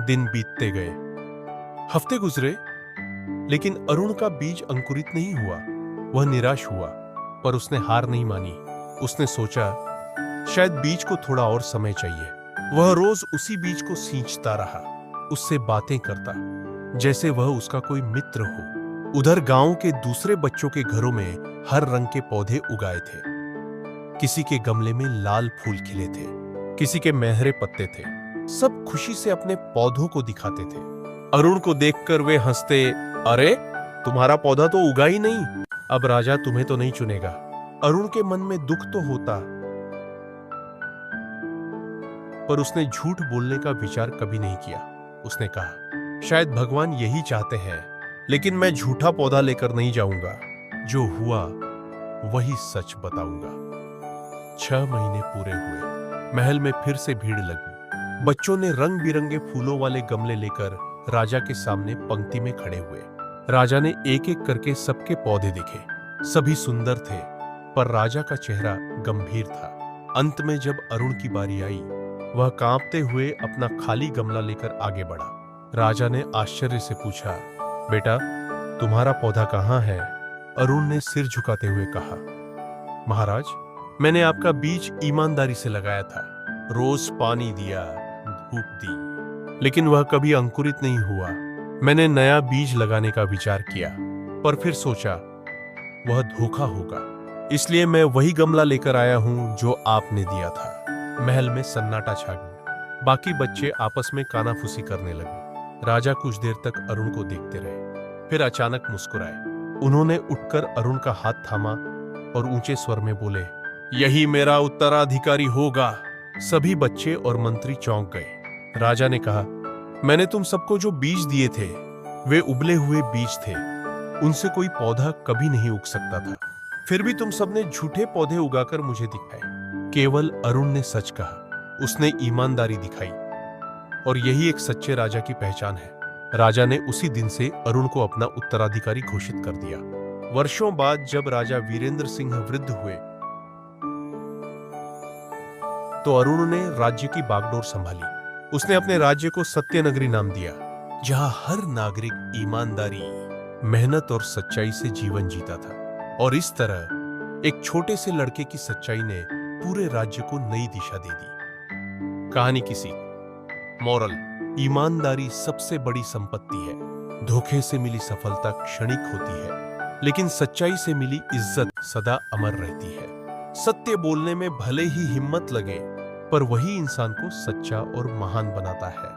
दिन बीतते गए, हफ्ते गुजरे, लेकिन अरुण का बीज अंकुरित नहीं हुआ। वह निराश हुआ, पर उसने हार नहीं मानी। उसने सोचा, शायद बीज को थोड़ा और समय चाहिए। वह रोज उसी बीज को सींचता रहा, उससे बातें करता, जैसे वह उसका कोई मित्र हो। उधर गांव के दूसरे बच्चों के घरों में हर रंग के पौधे उगाए थे। किसी के गमले में लाल फूल खिले थे, किसी के मेहरे पत्ते थे। सब खुशी से अपने पौधों को दिखाते थे। अरुण को देखकर वे हंसते, अरे तुम्हारा पौधा तो उगा ही नहीं, अब राजा तुम्हें तो नहीं चुनेगा। अरुण के मन में दुख तो होता, पर उसने झूठ बोलने का विचार कभी नहीं किया। उसने कहा, शायद भगवान यही चाहते हैं, लेकिन मैं झूठा पौधा लेकर नहीं जाऊंगा। जो हुआ वही सच बताऊंगा। 6 महीने पूरे हुए। महल में फिर से भीड़ लगी। बच्चों ने रंग बिरंगे फूलों वाले गमले लेकर राजा के सामने पंक्ति में खड़े हुए। राजा ने एक एक करके सबके पौधे देखे। सभी सुंदर थे, पर राजा का चेहरा गंभीर था। अंत में जब अरुण की बारी आई, वह कांपते हुए अपना खाली गमला लेकर आगे बढ़ा। राजा ने आश्चर्य से पूछा, बेटा तुम्हारा पौधा कहाँ है? अरुण ने सिर झुकाते हुए कहा, महाराज मैंने आपका बीज ईमानदारी से लगाया था। रोज पानी दिया, धूप दी, लेकिन वह कभी अंकुरित नहीं हुआ। मैंने नया बीज लगाने का विचार किया, पर फिर सोचा वह धोखा होगा, इसलिए मैं वही गमला लेकर आया हूं जो आपने दिया था। महल में सन्नाटा छा गया। बाकी बच्चे आपस में कानाफूसी करने लगे। राजा कुछ देर तक अरुण को देखते रहे, फिर अचानक मुस्कुराए। उन्होंने उठकर अरुण का हाथ थामा और ऊंचे स्वर में बोले, यही मेरा उत्तराधिकारी होगा। सभी बच्चे और मंत्री चौंक गए। राजा ने कहा, मैंने तुम सबको जो बीज दिए थे वे उबले हुए बीज थे, उनसे कोई पौधा कभी नहीं उग सकता था। फिर भी तुम सबने झूठे पौधे उगाकर मुझे दिखाए। केवल अरुण ने सच कहा, उसने ईमानदारी दिखाई, और यही एक सच्चे राजा की पहचान है। राजा ने उसी दिन से अरुण को अपना उत्तराधिकारी घोषित कर दिया। वर्षों बाद जब राजा वीरेंद्र सिंह वृद्ध हुए, तो अरुण ने राज्य की बागडोर संभाली। उसने अपने राज्य को सत्यनगरी नाम दिया, जहां हर नागरिक ईमानदारी, मेहनत और सच्चाई से जीवन जीता था। और इस तरह एक छोटे से लड़के की सच्चाई ने पूरे राज्य को नई दिशा दे दी। कहानी की सीख, मोरल, ईमानदारी सबसे बड़ी संपत्ति है। धोखे से मिली सफलता क्षणिक होती है, लेकिन सच्चाई से मिली इज्जत सदा अमर रहती है। सत्य बोलने में भले ही हिम्मत लगे, पर वही इंसान को सच्चा और महान बनाता है।